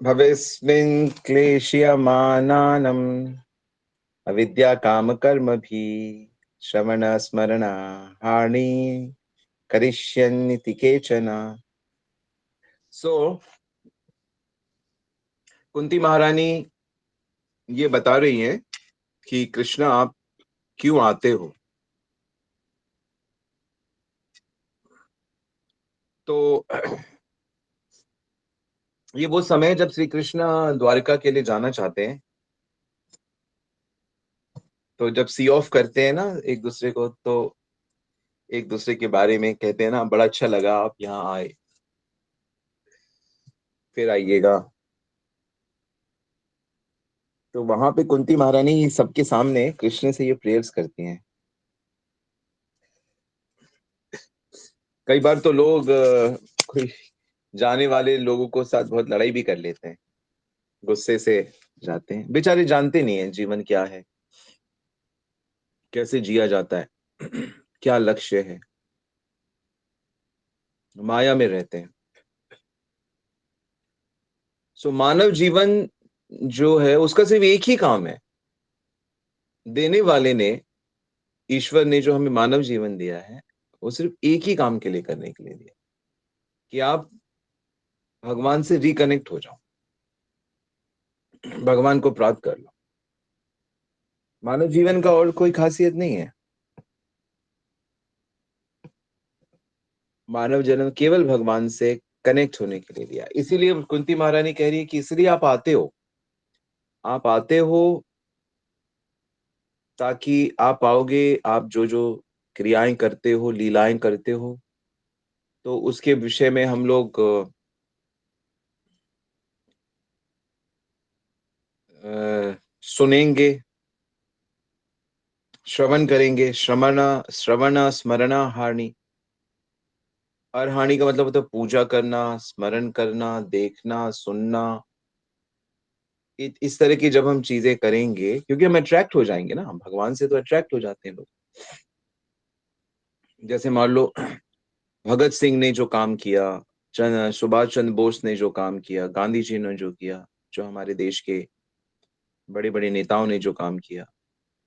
भवेस्मिन् क्लेशयमानानाम् अविद्याकामकर्मभिः श्रवणस्मरण हानि करिष्यन्निति केचन। सो कुंती महारानी ये बता रही हैं कि कृष्णा आप क्यों आते हो। तो ये वो समय है जब श्री कृष्ण द्वारिका के लिए जाना चाहते हैं। तो जब सी ऑफ करते हैं ना एक दूसरे को, तो एक दूसरे के बारे में कहते हैं ना, बड़ा अच्छा लगा आप यहाँ आए, फिर आइएगा। तो वहां पे कुंती महारानी सबके सामने कृष्ण से ये प्रेयर्स करती हैं। कई बार तो लोग कोई जाने वाले लोगों को साथ बहुत लड़ाई भी कर लेते हैं, गुस्से से जाते हैं। बेचारे जानते नहीं है जीवन क्या है, कैसे जिया जाता है, क्या लक्ष्य है, माया में रहते हैं। सो मानव जीवन जो है उसका सिर्फ एक ही काम है। देने वाले ने, ईश्वर ने जो हमें मानव जीवन दिया है, वो सिर्फ एक ही काम के लिए करने के लिए दिया, कि आप भगवान से रिकनेक्ट हो जाओ, भगवान को प्राप्त कर लो। मानव जीवन का और कोई खासियत नहीं है। मानव जन्म केवल भगवान से कनेक्ट होने के लिए दिया। इसीलिए कुंती महारानी कह रही है कि इसलिए आप आते हो। आप आते हो ताकि आप पाओगे, आप जो जो क्रियाएं करते हो, लीलाएं करते हो, तो उसके विषय में हम लोग सुनेंगे, श्रवण करेंगे। श्रवण स्मरण हानि। हानि का मतलब होता है पूजा करना, स्मरण करना, देखना, सुनना। इस तरह की जब हम चीजें करेंगे, क्योंकि हम अट्रैक्ट हो जाएंगे ना, हम भगवान से तो अट्रैक्ट हो जाते हैं लोग। जैसे मान लो भगत सिंह ने जो काम किया, सुभाष चंद्र बोस ने जो काम किया, गांधी जी ने जो किया, जो हमारे देश के बड़े बड़े नेताओं ने जो काम किया,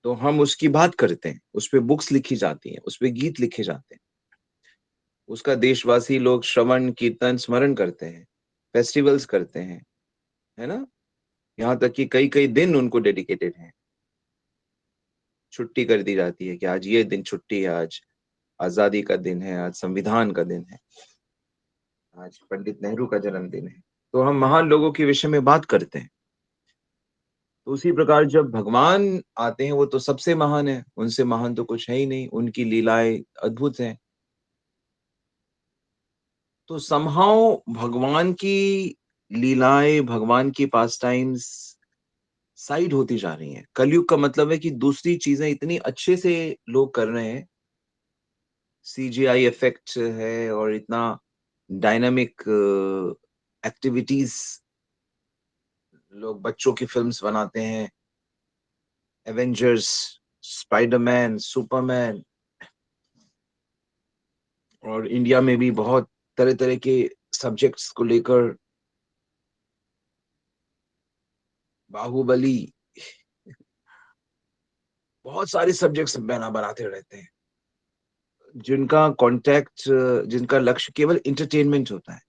तो हम उसकी बात करते हैं। उस पे बुक्स लिखी जाती हैं, उस पे गीत लिखे जाते हैं, उसका देशवासी लोग श्रवण कीर्तन स्मरण करते हैं, फेस्टिवल्स करते हैं, है ना। यहाँ तक कि कई कई दिन उनको डेडिकेटेड हैं। छुट्टी कर दी जाती है कि आज ये दिन छुट्टी है, आज आजादी का दिन है, आज संविधान का दिन है, आज पंडित नेहरू का जन्मदिन है। तो हम महान लोगों के विषय में बात करते हैं। तो उसी प्रकार जब भगवान आते हैं, वो तो सबसे महान है, उनसे महान तो कुछ है ही नहीं, उनकी लीलाएं अद्भुत हैं। तो समहाउ भगवान की लीलाएं, भगवान की पास टाइम्स साइड होती जा रही हैं। कलयुग का मतलब है कि दूसरी चीजें इतनी अच्छे से लोग कर रहे हैं, सीजीआई इफेक्ट है और इतना डायनामिक एक्टिविटीज, लोग बच्चों की फिल्म्स बनाते हैं, एवेंजर्स, स्पाइडरमैन, सुपरमैन। और इंडिया में भी बहुत तरह तरह के सब्जेक्ट्स को लेकर, बाहुबली, बहुत सारे सब्जेक्ट्स बनाते रहते हैं, जिनका कॉन्टेक्ट, जिनका लक्ष्य केवल इंटरटेनमेंट होता है।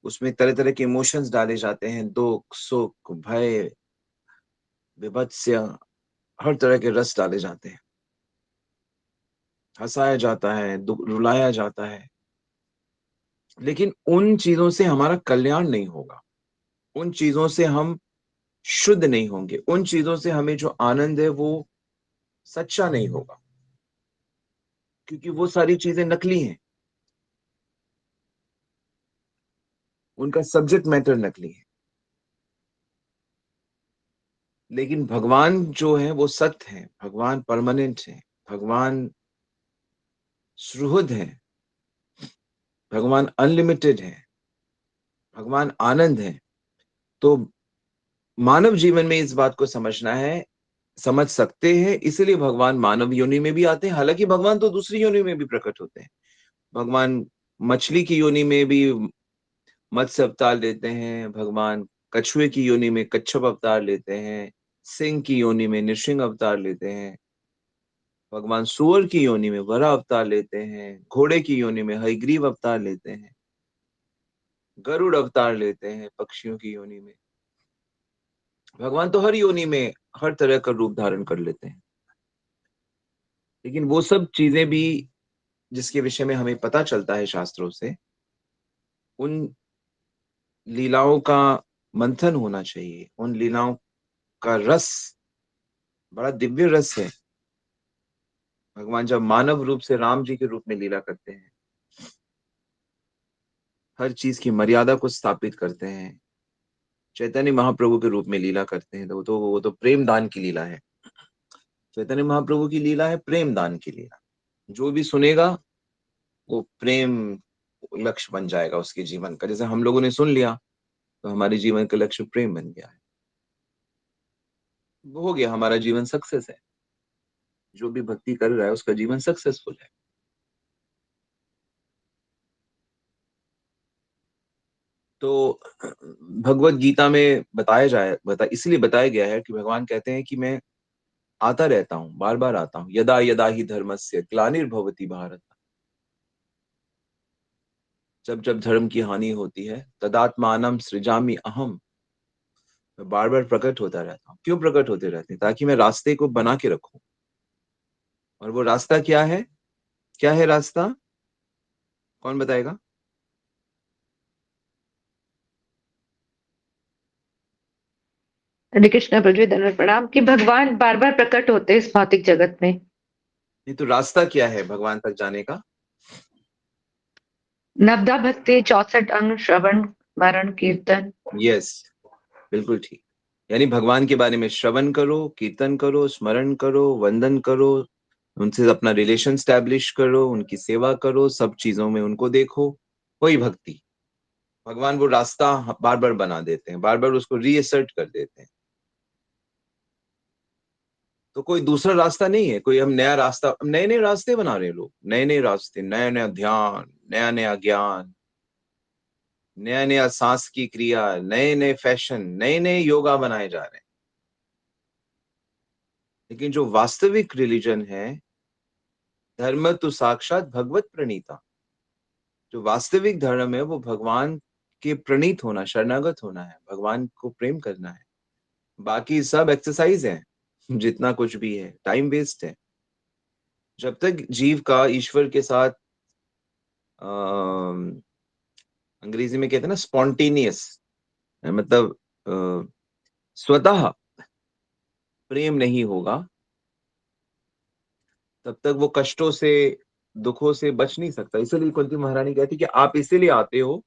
उसमें तरह तरह के इमोशंस डाले जाते हैं, दुख, सुख, भय, विभत्स्य, हर तरह के रस डाले जाते हैं। हंसाया जाता है, रुलाया जाता है। लेकिन उन चीजों से हमारा कल्याण नहीं होगा, उन चीजों से हम शुद्ध नहीं होंगे, उन चीजों से हमें जो आनंद है वो सच्चा नहीं होगा, क्योंकि वो सारी चीजें नकली हैं, उनका सब्जेक्ट मैटर नकली है। लेकिन भगवान जो है वो सत्य है, भगवान परमानेंट है, भगवान सुहृद है, भगवान अनलिमिटेड है, भगवान आनंद है। तो मानव जीवन में इस बात को समझना है, समझ सकते हैं, इसलिए भगवान मानव योनि में भी आते हैं। हालांकि भगवान तो दूसरी योनि में भी प्रकट होते हैं। भगवान मछली की योनि में भी मत्स्य अवतार लेते हैं, भगवान कछुए की योनि में कच्छप अवतार लेते हैं, सिंह की योनि में नृसिंह अवतार लेते हैं, भगवान सूअर की योनि में वराह अवतार लेते हैं, घोड़े की योनि में हयग्रीव अवतार लेते हैं, गरुड़ अवतार लेते हैं पक्षियों की योनि में। भगवान तो हर योनि में हर तरह का रूप धारण कर लेते हैं। लेकिन वो सब चीजें भी जिसके विषय में हमें पता चलता है शास्त्रों से, उन लीलाओं का मंथन होना चाहिए। उन लीलाओं का रस बड़ा दिव्य रस है। भगवान जब मानव रूप से राम जी के रूप में लीला करते हैं, हर चीज की मर्यादा को स्थापित करते हैं, चैतन्य महाप्रभु के रूप में लीला करते हैं, तो वो तो प्रेम दान की लीला है। चैतन्य महाप्रभु की लीला है प्रेम दान की लीला। जो भी सुनेगा वो प्रेम लक्ष्य बन जाएगा उसके जीवन का। जैसे हम लोगों ने सुन लिया तो हमारे जीवन का लक्ष्य प्रेम बन गया है, वो हो गया, हमारा जीवन सक्सेस है। जो भी भक्ति कर रहा है उसका जीवन सक्सेसफुल है। तो भगवत गीता में इसलिए बताया गया है कि भगवान कहते हैं कि मैं आता रहता हूँ, बार बार आता हूँ। यदा यदा ही धर्मस्य ग्लानिर्भवति भारत। जब जब धर्म की हानि होती है, तदात्मानम सृजामि अहम। मैं बार बार प्रकट होता रहता हूँ। क्यों प्रकट होते रहते हैं? ताकि मैं रास्ते को बना के रखूं। और वो रास्ता क्या है? क्या है रास्ता? कौन बताएगा? हरे कृष्णा प्रज्वल धन्यवाद प्रणाम कि भगवान बार बार प्रकट होते हैं इस भौतिक जगत में। ये तो रास्ता क्या है भगवान तक जाने का? नवदा भक्ति 64 अंग श्रवण मरण कीर्तन। यस, बिल्कुल ठीक। यानी भगवान के बारे में श्रवण करो, कीर्तन करो, स्मरण करो, वंदन करो, उनसे अपना रिलेशन स्टैब्लिश करो, उनकी सेवा करो, सब चीजों में उनको देखो। वही भक्ति। भगवान वो रास्ता बार बार बना देते हैं, बार बार उसको रीअसर्ट कर देते हैं। तो कोई दूसरा रास्ता नहीं है, कोई हम नया रास्ता, नए नए रास्ते बना रहे हैं लोग, नए नए रास्ते, नया नया ध्यान, नया नया ज्ञान, नया नया सांस की क्रिया, नए नए फैशन, नए नए योगा बनाए जा रहे हैं। लेकिन जो वास्तविक रिलीजन है, धर्म तो साक्षात भगवत प्रणीता। जो वास्तविक धर्म है वो भगवान के प्रणीत होना, शरणागत होना है, भगवान को प्रेम करना है। बाकी सब एक्सरसाइज है, जितना कुछ भी है टाइम वेस्ट है। जब तक जीव का ईश्वर के साथ अंग्रेजी में कहते हैं ना स्पॉन्टेनियस, मतलब स्वतः प्रेम नहीं होगा, तब तक वो कष्टों से, दुखों से बच नहीं सकता। इसलिए कुंती महारानी कहती कि आप इसीलिए आते हो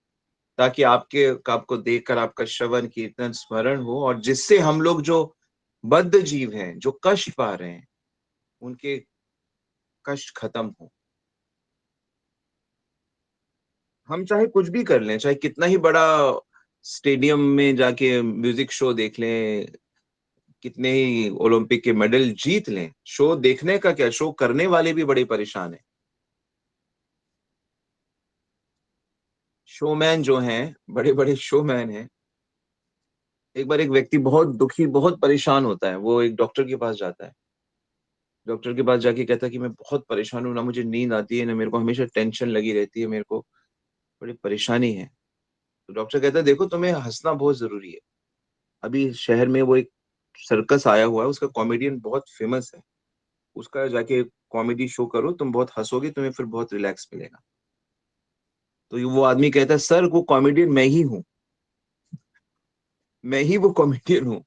ताकि आपको देखकर आपका श्रवण कीर्तन स्मरण हो, और जिससे हम लोग जो बद्ध जीव हैं, जो कष्ट पा रहे हैं, उनके कष्ट खत्म हो। हम चाहे कुछ भी कर लें, चाहे कितना ही बड़ा स्टेडियम में जाके म्यूजिक शो देख लें, कितने ही ओलंपिक के मेडल जीत लें, शो देखने का क्या, शो करने वाले भी बड़े परेशान हैं। शोमैन जो हैं, बड़े बड़े शोमैन हैं। एक बार एक व्यक्ति बहुत दुखी, बहुत परेशान होता है, वो एक डॉक्टर के पास जाता है। डॉक्टर के पास जाके कहता है कि मैं बहुत परेशान हूँ, ना मुझे नींद आती है, ना मेरे को हमेशा टेंशन लगी रहती है, मेरे को बड़ी परेशानी है। तो डॉक्टर कहता है देखो तुम्हें हंसना बहुत जरूरी है। अभी शहर में वो एक सर्कस आया हुआ है, उसका कॉमेडियन बहुत फेमस है, उसका जाके कॉमेडी शो करो, तुम बहुत हंसोगे, तुम्हें फिर बहुत रिलैक्स मिलेगा। तो वो आदमी कहता है सर वो कॉमेडियन मैं ही हूँ, मैं ही वो कॉमेडियन हूँ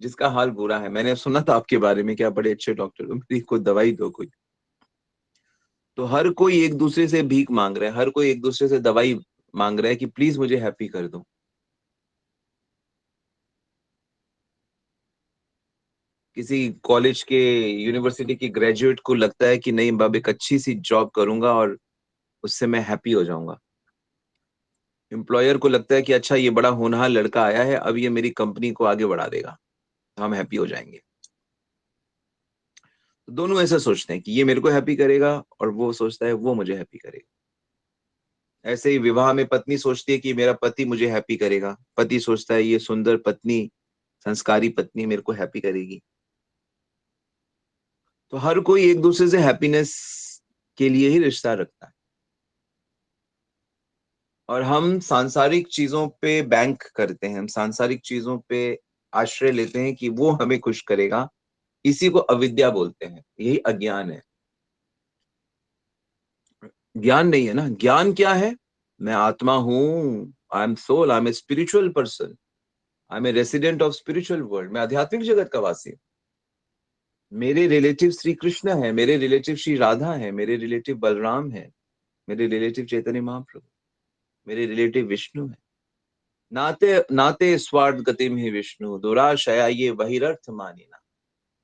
जिसका हाल बुरा है। मैंने सुना था आपके बारे में कि आप बड़े अच्छे डॉक्टर हो, मेरी कोई दवाई दो कोई। तो हर कोई एक दूसरे से भीख मांग रहा है, हर कोई एक दूसरे से दवाई मांग रहा है कि प्लीज मुझे हैप्पी कर दो। किसी कॉलेज के, यूनिवर्सिटी की ग्रेजुएट को लगता है कि नहीं बाब एक अच्छी सी जॉब करूंगा और उससे मैं हैप्पी हो जाऊंगा। एम्प्लॉयर को लगता है कि अच्छा ये बड़ा होनहार लड़का आया है, अब ये मेरी कंपनी को आगे बढ़ा देगा, हम हैप्पी हो जाएंगे। तो दोनों ऐसा सोचते हैं कि ये मेरे को हैप्पी करेगा, और वो सोचता है वो मुझे हैप्पी करेगा। ऐसे ही विवाह में पत्नी सोचती है कि मेरा पति मुझे हैप्पी करेगा, पति सोचता है ये सुंदर पत्नी, संस्कारी पत्नी मेरे को हैप्पी करेगी। तो हर कोई एक दूसरे से हैप्पीनेस के लिए ही रिश्ता रखता है, और हम सांसारिक चीजों पे बैंक करते हैं, हम सांसारिक चीजों पे आश्रय लेते हैं कि वो हमें खुश करेगा। इसी को अविद्या बोलते हैं, यही अज्ञान है। ज्ञान नहीं है ना। ज्ञान क्या है? मैं आत्मा हूं, I am soul, I am a spiritual person, I am a resident of spiritual world, मैं आध्यात्मिक जगत का वासी हूं। मेरे रिलेटिव श्री कृष्ण है, मेरे रिलेटिव श्री राधा है, मेरे रिलेटिव बलराम है, मेरे रिलेटिव चैतन्य महाप्रभु, मेरे रिलेटिव विष्णु है। नाते नाते स्वार्थ गतिम ही विष्णु, दुराशया ये बहिरर्थ मानिना,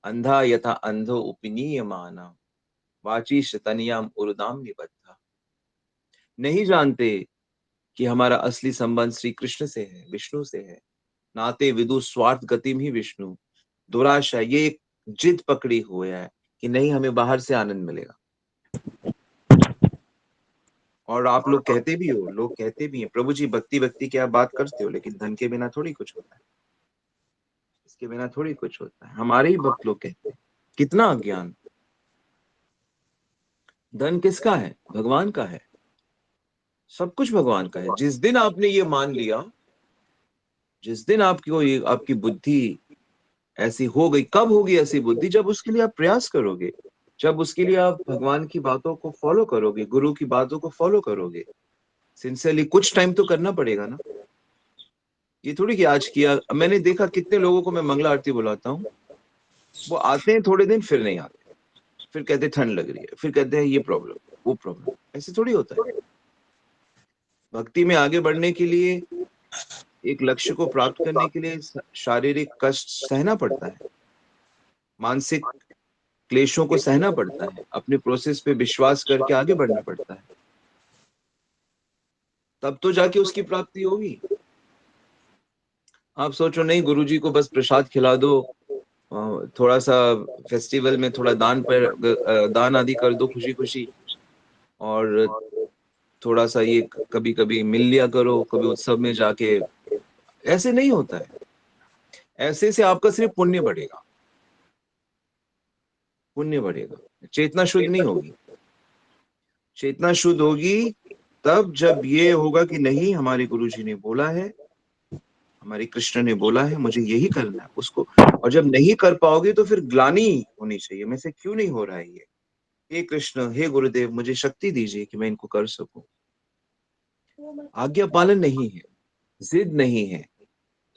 अंधा यथा अंधो उपनीय माना, वाची तनियाम उर्दाम निबद्धा। नहीं जानते कि हमारा असली संबंध श्री कृष्ण से है, विष्णु से है। नाते विदु स्वार्थ गतिम ही विष्णु, दुराशा ये एक जिद पकड़ी हुई है कि नहीं हमें बाहर से आनंद मिलेगा। और आप लोग कहते भी हो, लोग कहते भी हैं प्रभु जी भक्ति भक्ति की आप बात करते हो, लेकिन धन के बिना थोड़ी कुछ होता है, इसके बिना थोड़ी कुछ होता है। हमारे ही भक्त लोग कहते हैं। कितना अज्ञान। धन किसका है? भगवान का है। सब कुछ भगवान का है। जिस दिन आपने ये मान लिया, जिस दिन आपको ये आपकी बुद्धि ऐसी हो गई, कब होगी ऐसी बुद्धि? जब उसके लिए आप प्रयास करोगे, जब उसके लिए आप भगवान की बातों को फॉलो करोगे, गुरु की बातों को फॉलो करोगे। सिंसियरली कुछ टाइम तो करना पड़ेगा ना। ये थोड़ी कि आज किया। मैंने देखा कितने लोगों को मैं मंगला आरती बुलाता हूँ, वो आते हैं थोड़े दिन फिर नहीं आते, फिर कहते हैं ठंड लग रही है, फिर कहते हैं ये प्रॉब्लम, वो प्रॉब्लम। ऐसे थोड़ी होता है। भक्ति में आगे बढ़ने के लिए, एक लक्ष्य को प्राप्त करने के लिए शारीरिक कष्ट सहना पड़ता है, मानसिक क्लेशों को सहना पड़ता है, अपने प्रोसेस पे विश्वास करके आगे बढ़ना पड़ता है, तब तो जाके उसकी प्राप्ति होगी। आप सोचो नहीं गुरुजी को बस प्रसाद खिला दो, थोड़ा सा फेस्टिवल में थोड़ा दान पर दान आदि कर दो खुशी खुशी, और थोड़ा सा ये कभी कभी मिल लिया करो, कभी उत्सव में जाके। ऐसे नहीं होता है। ऐसे से आपका सिर्फ पुण्य बढ़ेगा, पुण्य बढ़ेगा, चेतना शुद्ध नहीं होगी। चेतना शुद्ध होगी तब जब ये होगा कि नहीं हमारे गुरुजी ने बोला है, हमारे कृष्ण ने बोला है, मुझे यही करना है उसको। और जब नहीं कर पाओगे तो फिर ग्लानि होनी चाहिए, मैं से क्यों नहीं हो रहा है ये। हे कृष्ण, हे गुरुदेव, मुझे शक्ति दीजिए कि मैं इनको कर सकूं। आज्ञा पालन नहीं है, जिद नहीं है,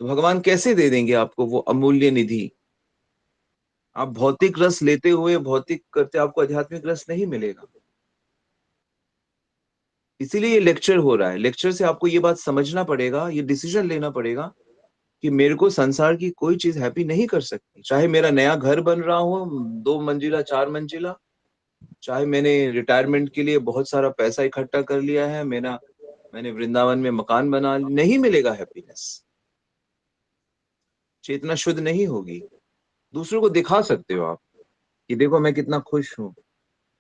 तो भगवान कैसे दे देंगे आपको वो अमूल्य निधि? आप भौतिक रस लेते हुए भौतिक करते आपको आध्यात्मिक रस नहीं मिलेगा। इसीलिए ये लेक्चर हो रहा है। लेक्चर से आपको ये बात समझना पड़ेगा, ये डिसीजन लेना पड़ेगा कि मेरे को संसार की कोई चीज हैप्पी नहीं कर सकती। चाहे मेरा नया घर बन रहा हो, 2 मंजिला 4 मंजिला, चाहे मैंने रिटायरमेंट के लिए बहुत सारा पैसा इकट्ठा कर लिया है, मैंने वृंदावन में मकान बना लिया, नहीं मिलेगा हैप्पीनेस। चेतना शुद्ध नहीं होगी। दूसरों को दिखा सकते हो आप कि देखो मैं कितना खुश हूँ।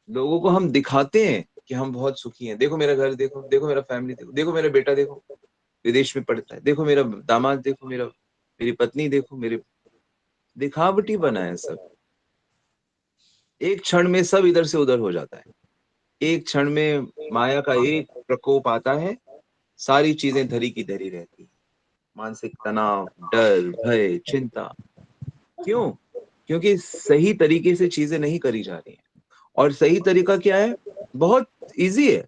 लोगों को हम दिखाते हैं कि हम बहुत सुखी हैं। देखो मेरा घर, देखो देखो मेरा फैमिली, देखो देखो मेरा बेटा, देखो विदेश में पढ़ता है, देखो मेरा दामाद, देखो मेरी पत्नी, देखो मेरे। दिखावटी बना है सब। एक क्षण में सब इधर से उधर हो जाता है। एक क्षण में माया का एक प्रकोप आता है, सारी चीजें धरी की धरी रहती है। मानसिक तनाव, डर, भय, चिंता। क्यों? क्योंकि सही तरीके से चीजें नहीं करी जा रही हैं। और सही तरीका क्या है? बहुत इजी है।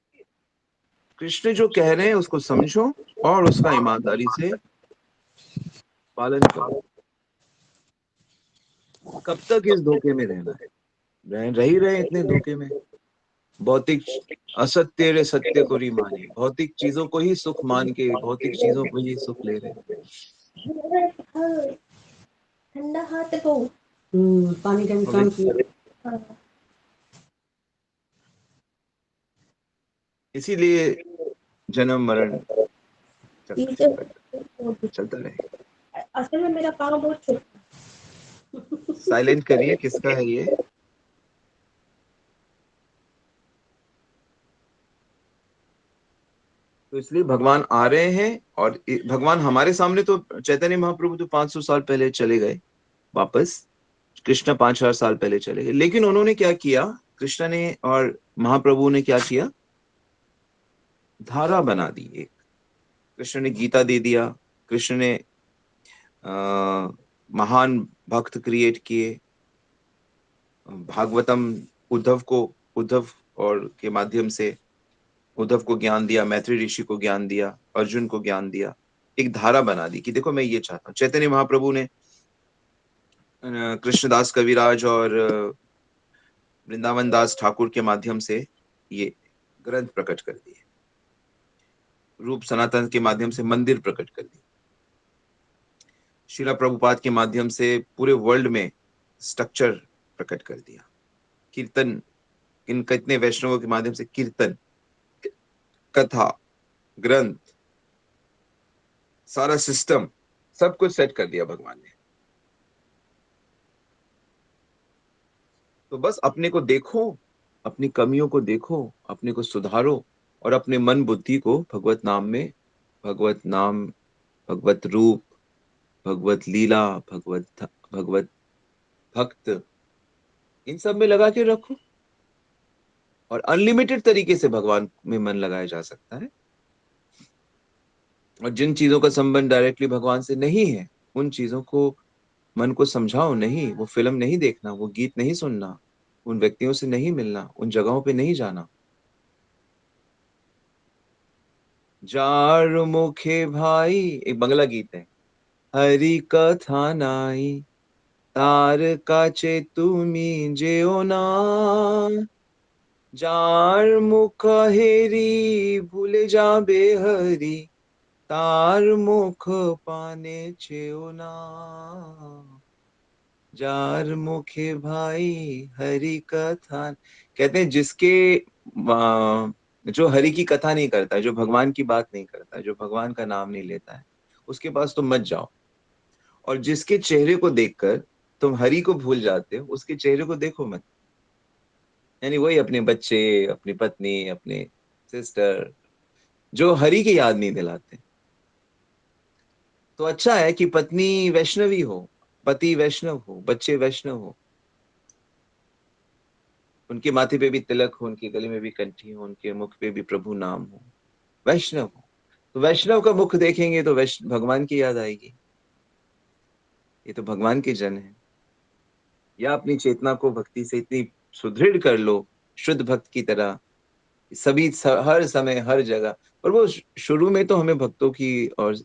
कृष्ण जो कह रहे हैं उसको समझो और उसका ईमानदारी से पालन करो। कब तक इस धोखे में रहना है? रह ही रहे इतने धोखे में। भौतिक असत्य रे सत्य को री माने, भौतिक चीजों को ही सुख मान के भौतिक चीजों को ही सुख ले रहे हैं। ठंडा हाथ को पानी का भी काम किया। इसीलिए जन्म मरण चलता रहेगा। असल में मेरा पाँव बहुत छोटा। साइलेंट करिए, किसका है ये? तो इसलिए भगवान आ रहे हैं, और भगवान हमारे सामने तो चैतन्य महाप्रभु तो 500 साल पहले चले गए वापस, कृष्ण 5000 साल पहले चले गए, लेकिन उन्होंने क्या किया, कृष्ण ने और महाप्रभु ने क्या किया, धारा बना दी एक। कृष्ण ने गीता दे दिया, कृष्ण ने महान भक्त क्रिएट किए, भागवतम उद्धव और के माध्यम से उद्धव को ज्ञान दिया, मैत्री ऋषि को ज्ञान दिया, अर्जुन को ज्ञान दिया, एक धारा बना दी कि देखो मैं ये चाहता हूँ। चैतन्य महाप्रभु ने कृष्णदास कविराज और वृंदावन दास ठाकुर के माध्यम से ये ग्रंथ प्रकट कर दिए, रूप सनातन के माध्यम से मंदिर प्रकट कर दिए, शिला प्रभुपाद के माध्यम से पूरे वर्ल्ड में स्ट्रक्चर प्रकट कर दिया, कीर्तन इन कितने वैष्णवों के माध्यम से कीर्तन, कथा, ग्रंथ, सारा सिस्टम, सब कुछ सेट कर दिया भगवान ने। तो बस अपने को देखो, अपनी कमियों को देखो, अपने को सुधारो, और अपने मन बुद्धि को भगवत नाम में, भगवत नाम, भगवत रूप, भगवत लीला, भगवत भक्त, इन सब में लगा के रखो, और अनलिमिटेड तरीके से भगवान में मन लगाया जा सकता है। और जिन चीजों का संबंध डायरेक्टली भगवान से नहीं है, उन चीजों को मन को समझाओ नहीं, वो फिल्म नहीं देखना, वो गीत नहीं सुनना, उन व्यक्तियों से नहीं मिलना, उन जगहों पे नहीं जाना। जार मुखे भाई, एक बंगला गीत है, हरि कथा नाई तार काचे तुमी जेओ ना, जार मुख हेरी भूले जाबे हरि, तार मुख पाने छेओ ना, जार मुखे भाई हरि कथा। कहते हैं जिसके जो हरि की कथा नहीं करता, जो भगवान की बात नहीं करता, जो भगवान का नाम नहीं लेता है, उसके पास तुम मत जाओ। और जिसके चेहरे को देखकर तुम हरि को भूल जाते हो, उसके चेहरे को देखो मत। यानी वही अपने बच्चे, अपनी पत्नी, अपने सिस्टर, जो हरि की याद नहीं दिलाते। तो अच्छा है कि पत्नी वैष्णवी हो, पति वैष्णव हो, बच्चे वैष्णव हो, उनके माथे पे भी तिलक हो, उनके गले में भी कंठी हो, उनके मुख पे भी प्रभु नाम हो, वैष्णव हो। तो वैष्णव का मुख देखेंगे तो भगवान की याद आएगी, ये तो भगवान के जन है। या अपनी चेतना को भक्ति से इतनी सुदृढ़ कर लो, शुद्ध भक्त की तरह, हर समय हर जगह। और वो शुरू में तो हमें भक्तों की और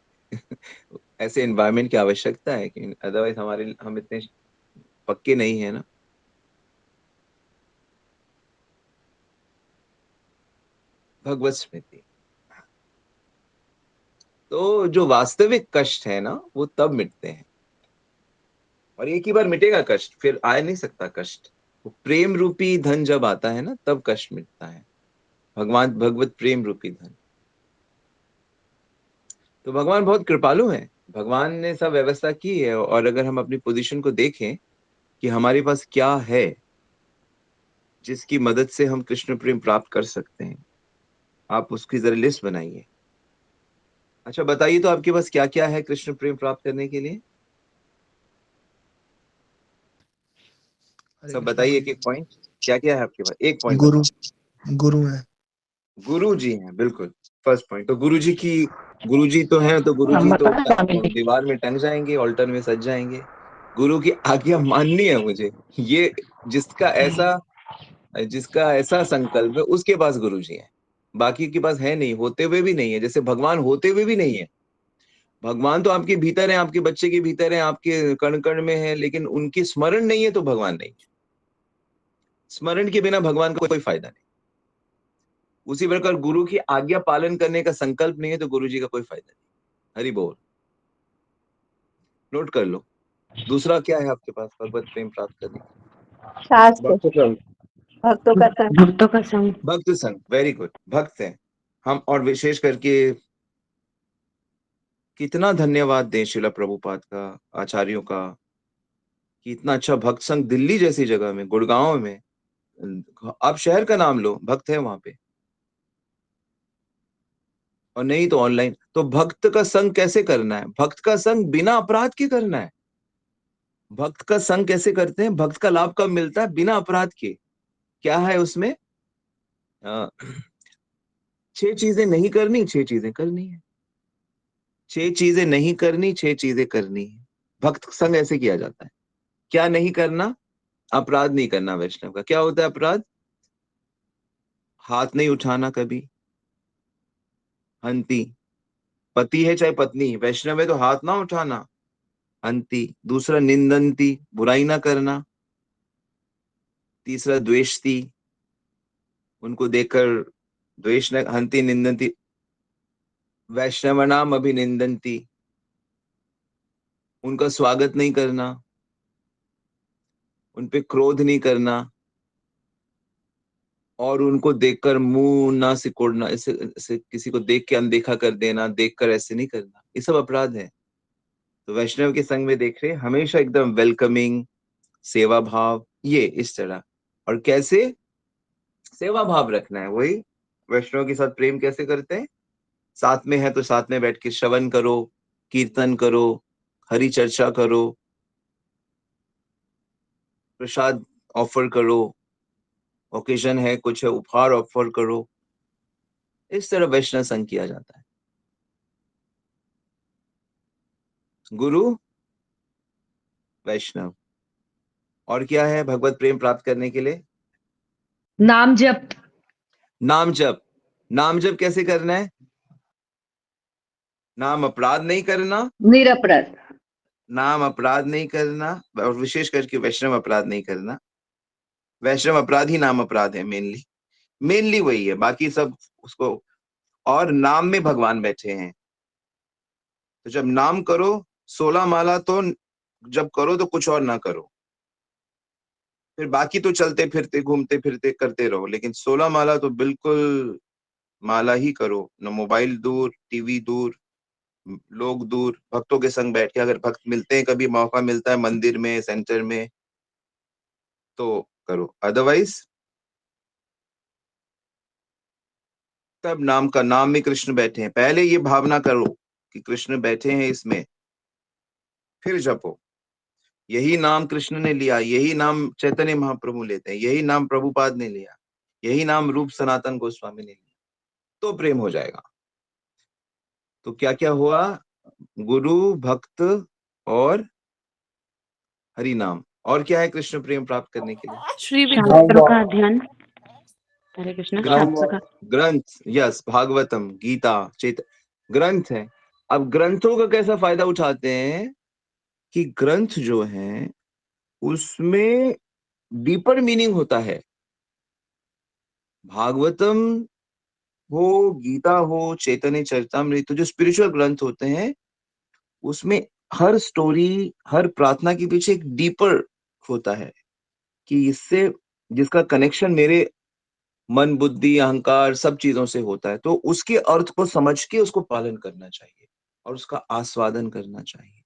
ऐसे एनवायरनमेंट की आवश्यकता है, कि अदरवाइज हम इतने पक्के नहीं है ना। भगवत स्मृति, तो जो वास्तविक कष्ट है ना, वो तब मिटते हैं, और एक ही बार मिटेगा कष्ट, फिर आ नहीं सकता कष्ट। वो प्रेम रूपी धन जब आता है ना, तब कष्ट मिटता है, भगवत प्रेम रूपी धन। तो भगवान बहुत कृपालु है, भगवान ने सब व्यवस्था की है। और अगर हम अपनी पोजीशन को देखें कि हमारे पास क्या है जिसकी मदद से हम कृष्ण प्रेम प्राप्त कर सकते हैं, आप उसकी जरा लिस्ट बनाइए। अच्छा बताइए, तो आपके पास क्या क्या है कृष्ण प्रेम प्राप्त करने के लिए? हरे सब कृष्णा बताइए, गुरु एक एक जी। पॉइंट, क्या क्या है आपके पास, एक पॉइंट गुरु बताओ। गुरु है। गुरु जी हैं, बिल्कुल फर्स्ट पॉइंट। तो गुरु जी तो हैं, तो गुरु हम जी तो बता स्वामी जी। दीवार में टंग जाएंगे, ऑल्टर में सज जाएंगे। गुरु की आज्ञा माननी है मुझे, ये जिसका ऐसा जिसका ऐसा संकल्प है, उसके पास गुरु जी है। बाकी के पास है नहीं, होते हुए भी नहीं है, जैसे भगवान होते हुए भी नहीं है। भगवान तो आपके भीतर है, आपके बच्चे के भीतर है, आपके कण कण में है, लेकिन उनकी स्मरण नहीं है तो भगवान नहीं है। स्मरण के बिना भगवान का कोई फायदा नहीं। उसी प्रकार गुरु की आज्ञा पालन करने का संकल्प नहीं है तो गुरु जी का कोई फायदा नहीं। हरि बोल, नोट कर लो। दूसरा क्या है आपके पास भगवत प्रेम प्राप्त करने के लिए? शास्त्र, भक्त संग। भक्तों का संग। भक्तों का संग। भक्त संग, वेरी गुड, भक्त हैं हम। और विशेष करके कितना धन्यवाद दें शिला प्रभुपाद का, आचार्यों का, कि इतना अच्छा भक्त संघ दिल्ली जैसी जगह में, गुड़गांव में, आप शहर का नाम लो, भक्त है वहां पे। और नहीं तो ऑनलाइन। तो भक्त का संग कैसे करना है? भक्त का संग बिना अपराध के करना है। भक्त का संग कैसे करते हैं? भक्त का लाभ कब मिलता है? बिना अपराध के। क्या है उसमें? अ, 6 चीजें नहीं करनी, 6 चीजें करनी है। 6 चीजें नहीं करनी, 6 चीजें करनी है। भक्त संग ऐसे किया जाता है। क्या नहीं करना? अपराध नहीं करना। वैष्णव का क्या होता है अपराध? हाथ नहीं उठाना कभी। हंती, पति है चाहे पत्नी, वैष्णव है तो हाथ ना उठाना। हंती। दूसरा निंदंती, बुराई ना करना। तीसरा द्वेष्टि, उनको देखकर द्वेष न। हंती निंदंती वैष्णवनाम अभिनिंदंती, उनका स्वागत नहीं करना, उन पे क्रोध नहीं करना, और उनको देखकर मुंह ना सिकोड़ना। इसे किसी को देख के अनदेखा कर देना, देखकर ऐसे नहीं करना, ये सब अपराध है। तो वैष्णव के संग में देख रहे हमेशा एकदम वेलकमिंग, सेवा भाव, ये इस तरह। और कैसे सेवा भाव रखना है, वही वैष्णव के साथ प्रेम कैसे करते हैं? साथ में है तो साथ में बैठ के श्रवण करो, कीर्तन करो, हरि चर्चा करो, प्रसाद ऑफर करो, ओकेजन है कुछ है उपहार ऑफर करो। इस तरह वैष्णव संग किया जाता है। गुरु, वैष्णव। और क्या है भगवत प्रेम प्राप्त करने के लिए? नाम जप। नाम जप। नाम जप कैसे करना है? नाम अपराध नहीं करना। निरपराध। नाम अपराध नहीं करना, और विशेष करके वैष्णव अपराध नहीं करना। वैष्णव अपराध ही नाम अपराध है मेनली। मेनली वही है, बाकी सब उसको। और नाम में भगवान बैठे हैं। तो जब नाम करो, 16 माला तो जब करो तो कुछ और ना करो। फिर बाकी तो चलते फिरते घूमते फिरते करते रहो, लेकिन 16 माला तो बिल्कुल माला ही करो। न मोबाइल दूर, टीवी दूर, लोग दूर, भक्तों के संग बैठ के। अगर भक्त मिलते हैं, कभी मौका मिलता है मंदिर में, सेंटर में, तो करो, अदरवाइज तब नाम का। नाम में कृष्ण बैठे हैं, पहले ये भावना करो कि कृष्ण बैठे हैं इसमें, फिर जपो। यही नाम कृष्ण ने लिया, यही नाम चैतन्य महाप्रभु लेते हैं, यही नाम प्रभुपाद ने लिया, यही नाम रूप सनातन गोस्वामी ने लिया, तो प्रेम हो जाएगा। तो क्या क्या हुआ? गुरु, भक्त और हरि नाम। और क्या है कृष्ण प्रेम प्राप्त करने के लिए? श्री शास्त्रों का अध्ययन। हरे कृष्ण। ग्रंथ। शास्त्र का ग्रंथ, यस, भागवतम, गीता, चेत ग्रंथ है। अब ग्रंथों का कैसा फायदा उठाते हैं कि ग्रंथ जो है उसमें डीपर मीनिंग होता है। भागवतम हो, गीता हो, चैतन्य चरितामृत, तो जो स्पिरिचुअल ग्रंथ होते हैं उसमें हर स्टोरी, हर प्रार्थना के पीछे एक डीपर होता है, कि इससे जिसका कनेक्शन मेरे मन, बुद्धि, अहंकार सब चीजों से होता है, तो उसके अर्थ को समझ के उसको पालन करना चाहिए और उसका आस्वादन करना चाहिए।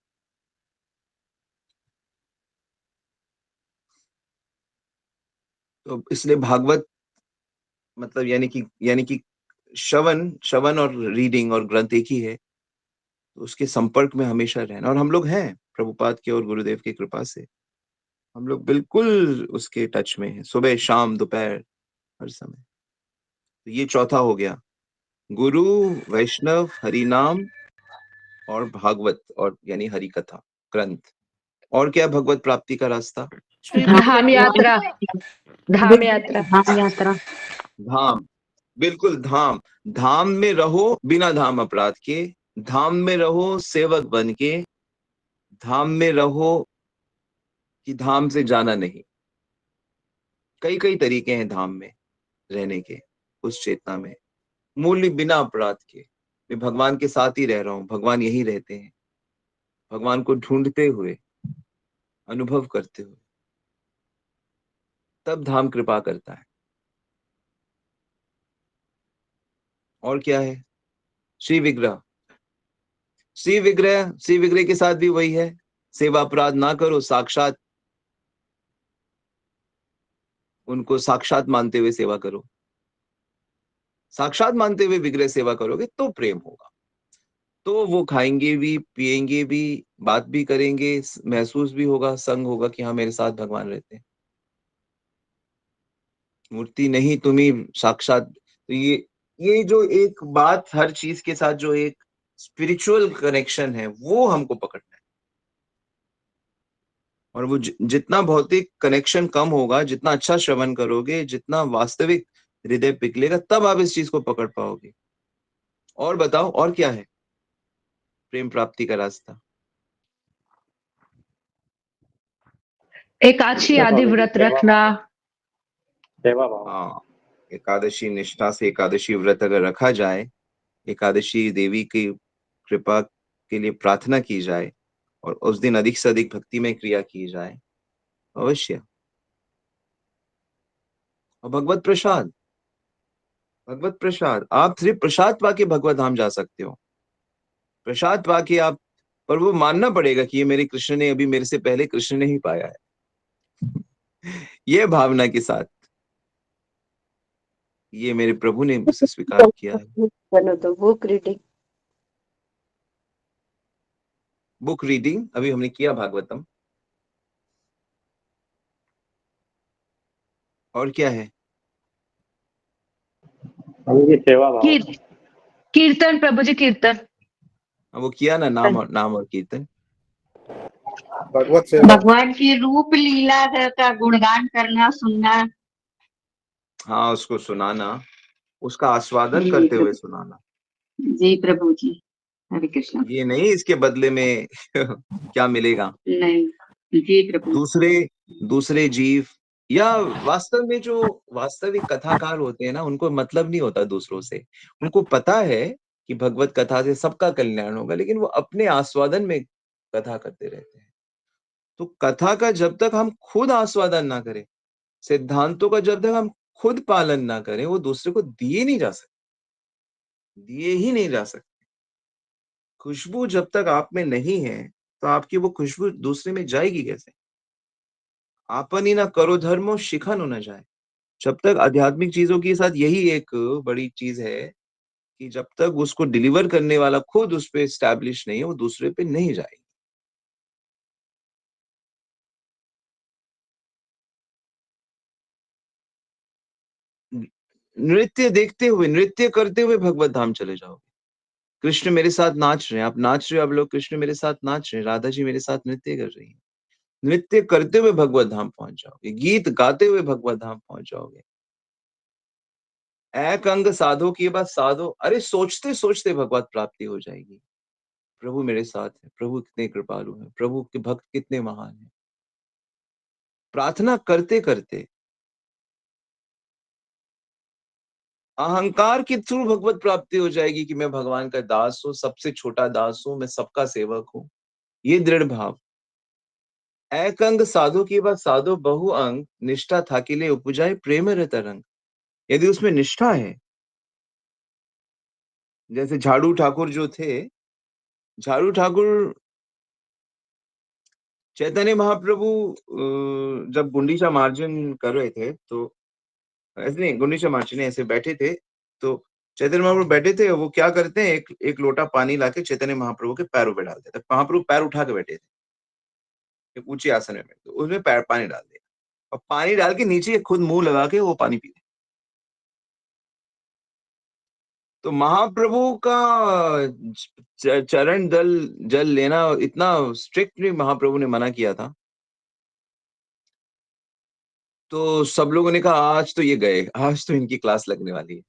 तो इसलिए भागवत मतलब यानी कि श्रवण श्रवण और रीडिंग और ग्रंथ एक ही है। तो उसके संपर्क में हमेशा रहना, और हम लोग हैं प्रभुपाद के और गुरुदेव की कृपा से, हम लोग बिल्कुल उसके टच में हैं, सुबह शाम दोपहर हर समय। तो ये चौथा हो गया, गुरु, वैष्णव, हरि नाम और भागवत, और यानी हरि कथा, ग्रंथ। और क्या भगवत प्राप्ति का रास्ता? श्री धाम यात्रा। धाम यात्रा। धाम यात्रा। धाम, बिल्कुल धाम। धाम में रहो बिना धाम अपराध के, धाम में रहो सेवक बन के, धाम में रहो कि धाम से जाना नहीं। कई कई तरीके हैं धाम में रहने के, उस चेतना में, मूल्य बिना अपराध के। मैं भगवान के साथ ही रह रहा हूँ, भगवान यही रहते हैं, भगवान को ढूंढते हुए, अनुभव करते हुए, तब धाम कृपा करता है। और क्या है? श्री विग्रह। श्री विग्रह के साथ भी वही है, सेवा अपराध ना करो, साक्षात उनको साक्षात मानते हुए सेवा करो। साक्षात मानते हुए विग्रह सेवा करोगे तो प्रेम होगा। तो वो खाएंगे भी, पिएंगे भी, बात भी करेंगे, महसूस भी होगा, संग होगा कि हाँ मेरे साथ भगवान रहते हैं। मूर्ति नहीं, तुम ही साक्षात। तो ये जो एक बात, हर चीज के साथ जो एक स्पिरिचुअल कनेक्शन है, वो हमको पकड़ना है। और वो जितना भौतिक कनेक्शन कम होगा, जितना अच्छा श्रवण करोगे, जितना वास्तविक हृदय पिघलेगा, तब आप इस चीज को पकड़ पाओगे। और बताओ, और क्या है प्रेम प्राप्ति का रास्ता? एकादशी आदि व्रत रखना। सेवा भाव। हाँ, एकादशी निष्ठा से एकादशी व्रत अगर रखा जाए, एकादशी देवी की कृपा के लिए प्रार्थना की जाए, और उस दिन अधिक से अधिक भक्ति में क्रिया की जाए, अवश्य। और भगवत प्रसाद, भगवत प्रसाद, आप सिर्फ प्रसाद पाके भगवत धाम जा सकते हो। प्रसाद पाके आप, पर वो मानना पड़ेगा कि ये मेरे कृष्ण ने, अभी मेरे से पहले कृष्ण ने ही पाया है। ये भावना के साथ, ये मेरे प्रभु ने मुझसे स्वीकार किया है। चलो तो बुक रीडिंग। बुक रीडिंग अभी हमने किया, भागवतम। और क्या है? उनकी सेवा भाव। कीर्तन प्रभु जी, कीर्तन। वो किया ना, नाम और कीर्तन। भगवत सेवा। भगवान की रूप लीला का गुणगान करना, सुनना। हाँ, उसको सुनाना, उसका आस्वादन जी करते हुए प्रभु सुनाना। जी प्रभु जी, हरे कृष्णा। ये नहीं इसके बदले में क्या मिलेगा। नहीं, जी प्रभु। दूसरे जीव, या वास्तव में जो वास्तविक कथाकार होते हैं ना, उनको मतलब नहीं होता दूसरों से। उनको पता है कि भगवत कथा से सबका कल्याण होगा, लेकिन वो अपने आस्वादन में कथा करते रहते हैं। तो कथा का जब तक हम खुद आस्वादन ना करें, सिद्धांतों का जब तक हम खुद पालन ना करें, वो दूसरे को दिए नहीं जा सकते, दिए ही नहीं जा सकते। खुशबू जब तक आप में नहीं है, तो आपकी वो खुशबू दूसरे में जाएगी कैसे? आपन ही ना करो धर्मो, शिखन न जाए। जब तक आध्यात्मिक चीजों के साथ यही एक बड़ी चीज है कि जब तक उसको डिलीवर करने वाला खुद उस पे एस्टैब्लिश नहीं है, वो दूसरे पे नहीं जाएगी। नृत्य देखते हुए, नृत्य करते हुए भगवत धाम चले जाओगे। कृष्ण मेरे साथ नाच रहे हैं, आप नाच रहे हो, आप लोग कृष्ण मेरे साथ नाच रहे हैं, राधा जी मेरे साथ नृत्य कर रही है। नृत्य करते हुए भगवत धाम पहुंच जाओगे, गीत गाते हुए भगवत धाम पहुंच जाओगे। एक अंग साधो की बात साधो, अरे सोचते सोचते भगवत प्राप्ति हो जाएगी। प्रभु मेरे साथ है, प्रभु कितने कृपालु हैं, प्रभु के भक्त कितने महान हैं। प्रार्थना करते करते अहंकार के थ्रू भगवत प्राप्ति हो जाएगी कि मैं भगवान का दास हूं, सबसे छोटा दास हूं, मैं सबका सेवक हूं। ये दृढ़ भाव। एक अंग साधो की बात साधो बहु अंग, निष्ठा था के लिए उपजाए प्रेम रत रंग। यदि उसमें निष्ठा है, जैसे झाड़ू ठाकुर जो थे, झाड़ू ठाकुर चैतन्य महाप्रभु जब गुंडीचा मार्जन कर रहे थे, तो ऐसे नहीं, गुंडीचा मार्जन ऐसे बैठे थे, तो चैतन्य महाप्रभु बैठे थे, वो क्या करते हैं, एक लोटा पानी लाके चैतन्य महाप्रभु के पैरों पे डालते थे। महाप्रभु पैर उठा के बैठे थे एक ऊंचे आसन में, तो उसमें पैर पानी डाल दिया, और पानी डाल के नीचे खुद मुंह लगा के वो पानी पी। तो महाप्रभु का चरण जल लेना इतना स्ट्रिक्टली महाप्रभु ने मना किया था, तो सब लोगों ने कहा आज तो ये गए, आज तो इनकी क्लास लगने वाली है।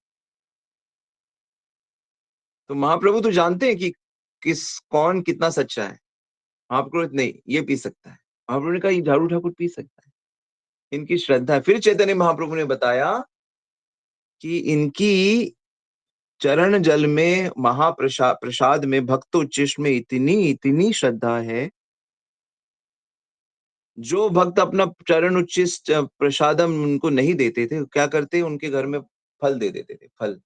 तो महाप्रभु तो जानते हैं कि कौन कितना सच्चा है। महाप्रभु नहीं, ये पी सकता है। महाप्रभु ने कहा ये झाड़ू ठाकुर पी सकता है, इनकी श्रद्धा है। फिर चैतन्य महाप्रभु ने बताया कि इनकी चरण जल में, प्रसाद में, भक्तोच्चिष्ट में इतनी इतनी श्रद्धा है, जो भक्त अपना चरण उच्चिष्ट प्रसादम उनको नहीं देते थे, क्या करते, उनके घर में फल दे देते थे। फल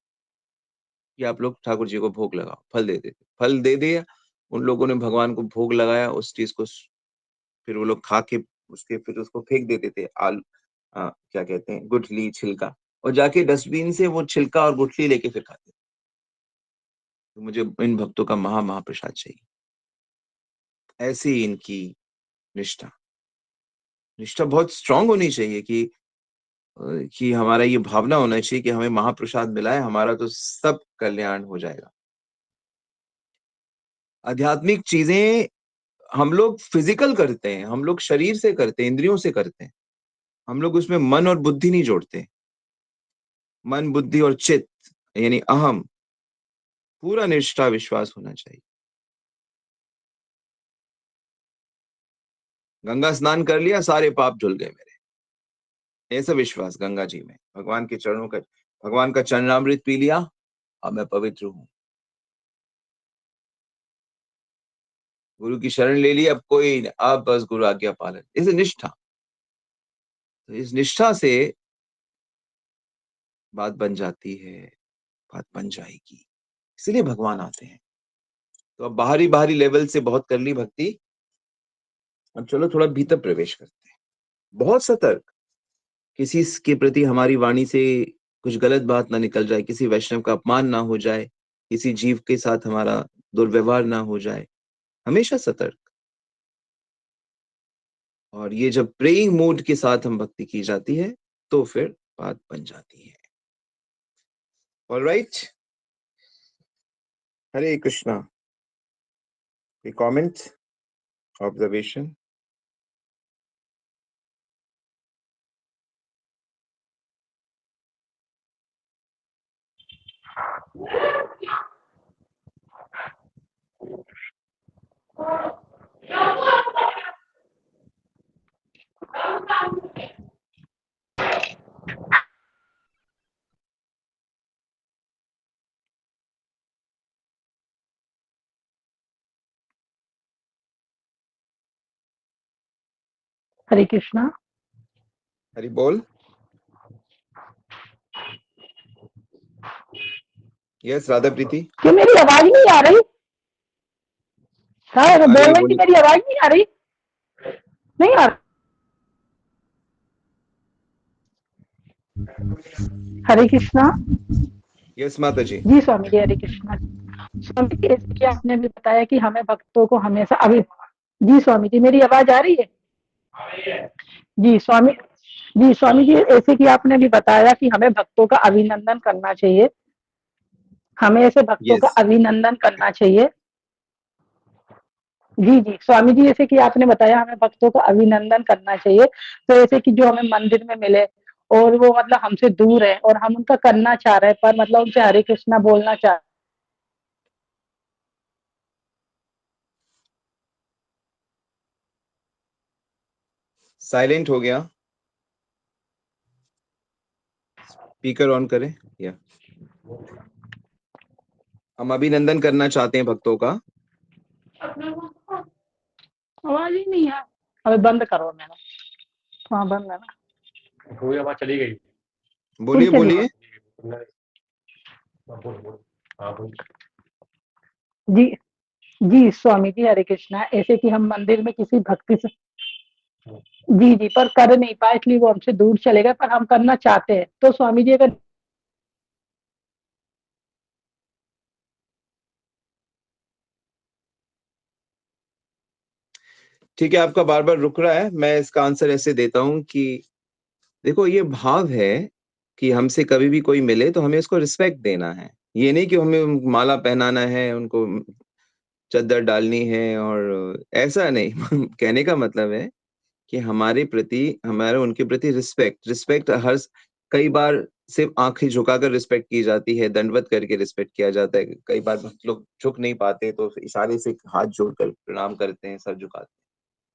कि आप लोग ठाकुर जी को भोग लगाओ, फल दे देते। फल दे दिया उन लोगों ने, भगवान को भोग लगाया उस चीज को, फिर वो लोग खा के उसके फिर उसको फेंक देते थे। क्या कहते हैं, गुठली, छिलका, और जाके डस्टबिन से वो छिलका और गुठली लेके फिर खाते। तो मुझे इन भक्तों का महाप्रसाद चाहिए। ऐसी इनकी निष्ठा निष्ठा बहुत स्ट्रांग होनी चाहिए कि हमारा ये भावना होना चाहिए कि हमें महाप्रसाद मिला है, हमारा तो सब कल्याण हो जाएगा। आध्यात्मिक चीजें हम लोग फिजिकल करते हैं, हम लोग शरीर से करते हैं, इंद्रियों से करते हैं, हम लोग उसमें मन और बुद्धि नहीं जोड़ते। मन, बुद्धि और चित्त यानी अहम, पूरा निष्ठा विश्वास होना चाहिए। गंगा स्नान कर लिया, सारे पाप धुल गए मेरे, ऐसा विश्वास गंगा जी में। भगवान के चरणों का, भगवान का चरणामृत पी लिया, अब मैं पवित्र हूं। गुरु की शरण ले ली, अब कोई नहीं, अब बस गुरु आज्ञा पालन। इस निष्ठा, तो इस निष्ठा से बात बन जाती है, बात बन जाएगी, इसलिए भगवान आते हैं। तो अब बाहरी लेवल से बहुत कर ली भक्ति, अब चलो थोड़ा भीतर प्रवेश करते हैं। बहुत सतर्क, किसी के प्रति हमारी वाणी से कुछ गलत बात ना निकल जाए, किसी वैष्णव का अपमान ना हो जाए, किसी जीव के साथ हमारा दुर्व्यवहार ना हो जाए, हमेशा सतर्क। और ये जब प्रेइंग मूड के साथ हम भक्ति की जाती है तो फिर बात बन जाती है। Alright, Hare Krishna. Comment, observation? Hare Krishna. Hari बोल। यस राधा प्रीति। क्यों मेरी आवाज नहीं आ रही? बोल रही थी, मेरी आवाज नहीं आ रही? नहीं आ रही? हरे कृष्णा। यस माता जी। जी स्वामी जी, हरे कृष्णा। स्वामी जी, जैसे कि आपने भी बताया कि हमें भक्तों को हमेशा अभी, जी स्वामी जी, मेरी आवाज आ रही है? जी स्वामी जी, ऐसे कि आपने भी बताया कि हमें भक्तों का अभिनंदन करना चाहिए, हमें ऐसे भक्तों का अभिनंदन करना चाहिए। जी स्वामी जी, जैसे कि आपने बताया हमें भक्तों का अभिनंदन करना चाहिए, तो ऐसे कि जो हमें मंदिर में मिले और वो मतलब हमसे दूर है और हम उनका करना चाह रहे हैं, पर मतलब उनसे हरे कृष्णा बोलना चाह रहे। साइलेंट हो गया, स्पीकर ऑन करें। या हम अभिनंदन करना चाहते हैं भक्तों का। आवाज ही नहीं है, अबे बंद करो मैंने। हाँ बंद है ना, पूरी आवाज चली गई। बोलिए चली बोलिए। जी जी स्वामी जी, हरे कृष्णा। ऐसे कि हम मंदिर में किसी भक्ति से जी पर कर नहीं पाए, इसलिए वो हमसे दूर चले गए, पर हम करना चाहते हैं। तो स्वामी जी अगर ठीक है, आपका बार बार रुक रहा है, मैं इसका आंसर ऐसे देता हूं कि देखो, ये भाव है कि हमसे कभी भी कोई मिले तो हमें उसको रिस्पेक्ट देना है। ये नहीं कि हमें माला पहनाना है, उनको चद्दर डालनी है, और ऐसा नहीं। कहने का मतलब है कि हमारे प्रति, हमारे उनके प्रति रिस्पेक्ट रिस्पेक्ट हर, कई बार सिर्फ आंखें झुकाकर रिस्पेक्ट की जाती है, दंडवत करके रिस्पेक्ट किया जाता है। कई बार भक्त लोग झुक नहीं पाते तो इशारे से हाथ जोड़कर प्रणाम करते हैं, सर झुकाते हैं।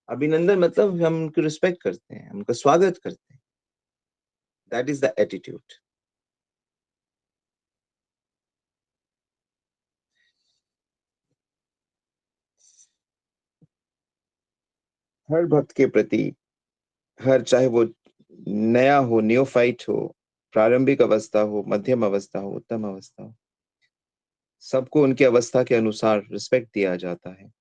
अभिनंदन मतलब हम उनको रिस्पेक्ट करते हैं, उनका स्वागत करते हैं। That is the attitude. हर भक्त के प्रति, हर, चाहे वो नया हो, न्योफाइट हो, प्रारंभिक अवस्था हो, मध्यम अवस्था हो, उत्तम अवस्था हो, सबको उनकी अवस्था के अनुसार रिस्पेक्ट दिया जाता है।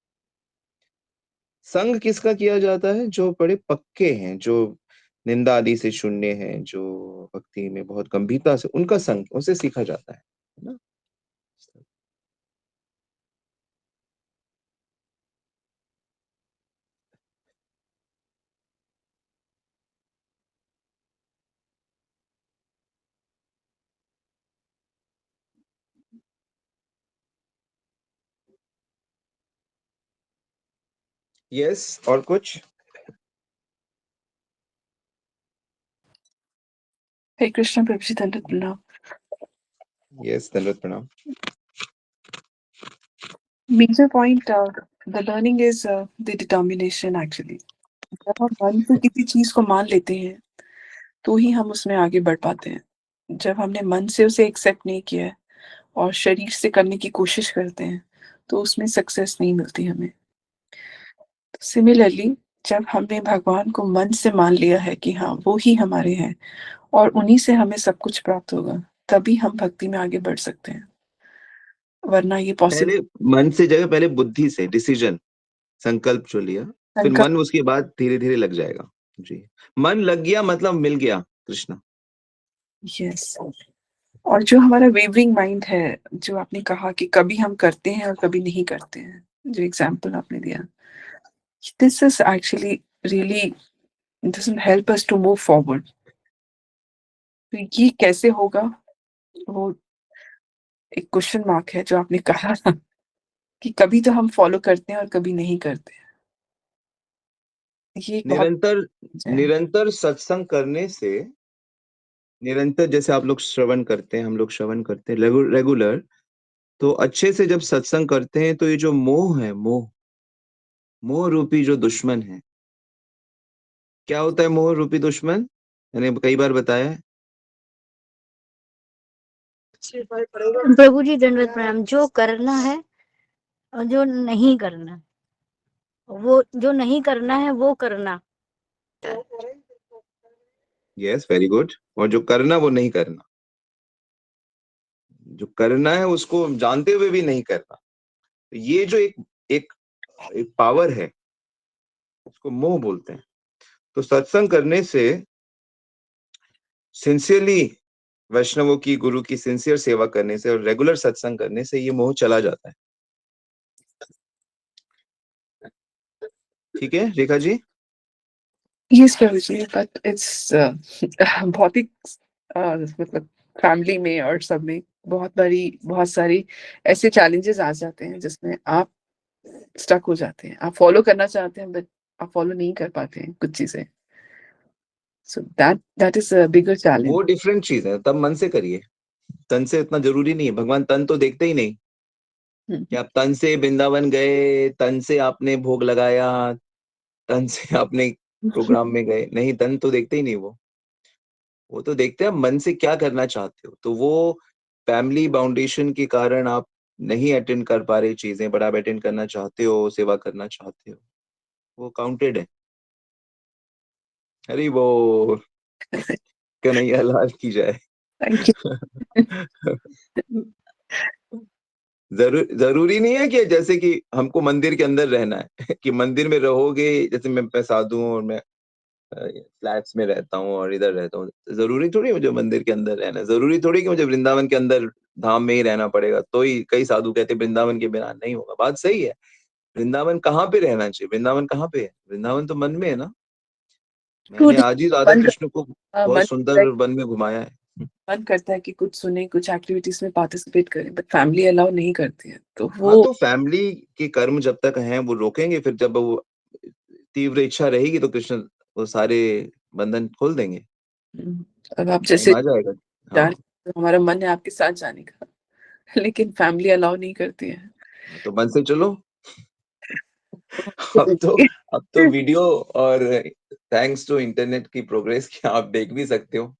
संग किसका किया जाता है? जो बड़े पक्के हैं, जो निंदा आदि से शून्य हैं, जो भक्ति में बहुत गंभीरता से उनका संग उनसे सीखा जाता है ना। यस, और कुछ? हरे कृष्ण प्रभु जी, दंडवत प्रणाम। यस, दंडवत प्रणाम। Major point, the learning is the determination actually. जब हम मन से किसी चीज को मान लेते हैं तो ही हम उसमें आगे बढ़ पाते हैं। जब हमने मन से उसे एक्सेप्ट नहीं किया है और शरीर से करने की कोशिश करते हैं तो उसमें सक्सेस नहीं मिलती हमें। सिमिलरली जब हमने भगवान को मन से मान लिया है कि हाँ वो ही हमारे हैं और उन्हीं से हमें सब कुछ प्राप्त होगा, तभी हम भक्ति में आगे बढ़ सकते हैं, वरना ये पॉसिबल। पहले मन से जगह पहले बुद्धि से डिसीजन, संकल्प जो लिया, फिर मन उसके बाद धीरे धीरे लग जाएगा। जी, मन लग गया मतलब मिल गया कृष्णा। यस। और जो हमारा वेवरिंग माइंड है, जो आपने कहा कि कभी हम करते हैं और कभी नहीं करते हैं, जो एग्जांपल आपने दिया, this is actually really doesn't help us to move forward. तो ये कैसे होगा, वो एक क्वेश्चन मार्क है जो आपने कहा कि कभी तो हम फॉलो करते हैं और कभी नहीं करते हैं। ये एक बहुत निरंतर निरंतर सत्संग करने से, निरंतर जैसे आप लोग श्रवण करते हैं, हम लोग श्रवण करते हैं रेगुलर, तो अच्छे से जब सत्संग करते हैं तो ये जो मोह है, मोह रूपी जो दुश्मन है, क्या होता है मोह रूपी दुश्मन? मैंने कई बार बताया है। प्रभु जी दंडवत प्रणाम। जो करना है और जो नहीं करना, वो जो नहीं करना है वो करना। Yes, very good. और जो करना वो नहीं करना, जो करना है उसको जानते हुए भी नहीं करना, ये जो एक एक एक पावर है, उसको मोह बोलते हैं। तो सत्संग करने से, सिंसियरली वैष्णवों की, गुरु की सिंसियर सेवा करने से और रेगुलर सत्संग करने से ये मोह चला जाता है। ठीक है Rekha ji? Yes Prabhu ji, but it's भौतिक मतलब फैमिली में और सब में बहुत सारी ऐसे चैलेंजेस आ जाते हैं जिसमें आप स्टक हो जाते हैं। आप फॉलो करना चाहते हैं बट आप फॉलो नहीं कर पाते हैं कुछ चीजें। So that is a bigger challenge. वो डिफरेंट चीज है, तब मन से करिए। तन से इतना जरूरी नहीं है, भगवान तन तो देखते ही नहीं कि आप तन से वृंदावन गए, तन से आपने भोग लगाया, तन से आपने प्रोग्राम में गए, नहीं, तन तो देखते ही नहीं। वो तो देखते हैं मन से क्या करना चाहते हो। तो वो फैमिली बाउंडेशन के कारण आप नहीं अटेंड कर पा रहे चीजें, बट आप अटेंड करना चाहते हो, सेवा करना चाहते हो, वो काउंटेड है। अरे वो कन्हैया लाल की जाए। Thank you. जरूरी नहीं है कि जैसे कि हमको मंदिर के अंदर रहना है कि मंदिर में रहोगे, जैसे मैं साधु हूँ और मैं फ्लैट्स में रहता हूँ और इधर रहता हूँ, जरूरी थोड़ी है मुझे मंदिर के अंदर रहना है। जरूरी थोड़ी कि मुझे वृंदावन के अंदर धाम में ही रहना पड़ेगा। तो ही कई साधु कहते हैं वृंदावन के बिना नहीं होगा। बात सही है। वृंदावन कहाँ पे रहना चाहिए? वृंदावन कहाँ पे है? वृंदावन तो मन में है ना। मैंने आज ही राधा कृष्ण को बहुत सुंदर वन में घुमाया है। मन करता है कि कुछ सुने, कुछ एक्टिविटीज में पार्टिसिपेट करें, बट फैमिली अलाउ नहीं करती है। तो हाँ, वो तो फैमिली के कर्म जब तक हैं वो रोकेंगे, फिर जब वो तीव्र इच्छा रहेगी तो कृष्ण वो सारे बंधन खोल देंगे, अब आप टाइम जैसे आ जाएगा। जा हाँ, रहे हैं, तो हमारा मन है आपके साथ जाने का, लेकिन फैमिली अलाउ नहीं करती है। तो मन से चलो। अब तो अब तो वीडियो और थैंक्स टू इंटरनेट की प्रोग्रेस की आप देख भी सकते हो।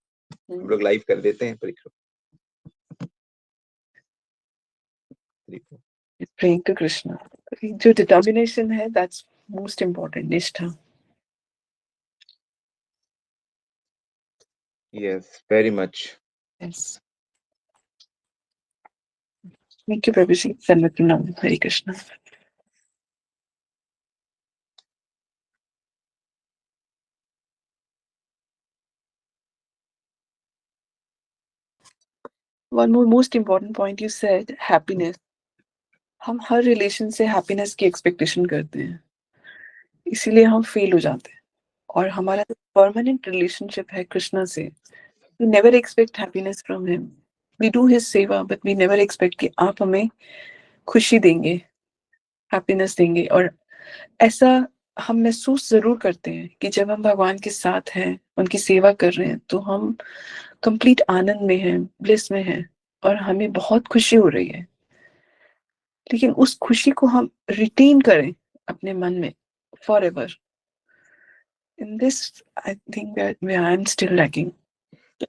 हम लोग लाइव कर देते हैं परिक्रमा। प्रेम टू कृष्ण। जो डिटर्मिनेशन है, दैट्स मोस्ट इम्पोर्टेंट, निष्ठा। Yes, very much. Yes, thank you Prabhu ji. धन्यवाद, प्रणाम, हरे Krishna. one more most important point you said, happiness. हम हर रिलेशन से हैप्पीनेस की एक्सपेक्टेशन करते हैं, इसीलिए हम फेल हो जाते हैं। और हमारा जो परमानेंट रिलेशनशिप है कृष्णा से, we never expect happiness from him. We do his सेवा, but we never expect कि आप हमें खुशी देंगे, हैप्पीनेस देंगे। और ऐसा हम महसूस जरूर करते हैं कि जब हम भगवान के साथ हैं, उनकी सेवा कर रहे हैं, तो हम कंप्लीट आनंद में हैं, ब्लिस में हैं, और हमें बहुत खुशी हो रही है। लेकिन उस खुशी को हम रिटेन करें अपने मन में for ever, in this I think that I am still lacking.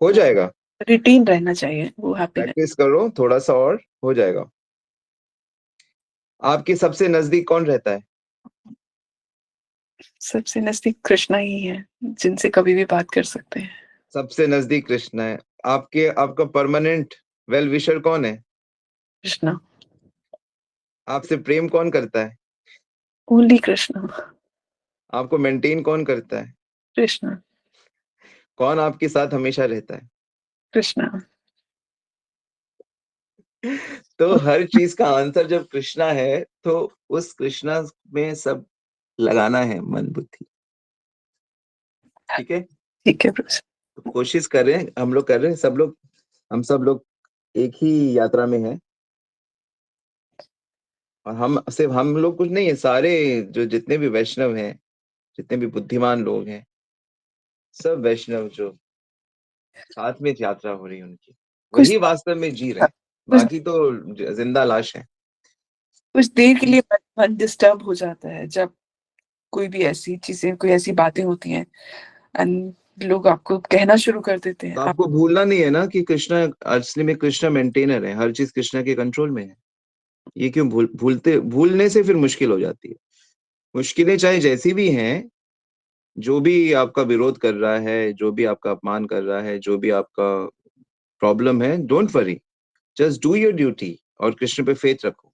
हो जाएगा, रिटेन रहना चाहिए वो हैप्पीनेस। प्रैक्टिस करो थोड़ा सा और हो जाएगा। आपके सबसे नजदीक कौन रहता है? सबसे नजदीक कृष्णा ही है, जिनसे कभी भी बात कर सकते हैं। सबसे नजदीक कृष्ण है। आपका परमानेंट वेल विशर कौन है? कृष्णा। आपसे प्रेम कौन करता है? ओनली कृष्णा। आपको मेंटेन कौन करता है? कृष्णा। कौन आपके साथ हमेशा रहता है? कृष्णा। तो हर चीज का आंसर जब कृष्णा है, तो उस कृष्णा में सब लगाना है मन बुद्धि। ठीक है, ठीक है प्रभु। तो कोशिश कर रहे हैं, हम लोग कर रहे हैं, हम सब लोग एक ही यात्रा में हैं। और हम लोग कुछ नहीं है, सारे जो जितने भी वैष्णव हैं, जितने भी बुद्धिमान लोग हैं, सब वैष्णव जो साथ में यात्रा हो रही है उनकी, वही वास्तव में जी रहे हैं, बाकी तो जिंदा लाश है। कुछ देर के लिए मन डिस्टर्ब हो जाता है जब कोई भी ऐसी चीजें, कोई ऐसी बातें होती हैं, एंड लोग आपको कहना शुरू कर देते हैं। तो आपको भूलना नहीं है ना कि कृष्णा असली में कृष्णा मेंटेनर है, हर चीज कृष्णा के कंट्रोल में है। ये क्यों भूलने से फिर मुश्किल हो जाती है। मुश्किलें चाहे जैसी भी हैं, जो भी आपका विरोध कर रहा है, जो भी आपका अपमान कर रहा है, जो भी आपका प्रॉब्लम है, don't worry, just do your duty और कृष्ण पे फेथ रखो।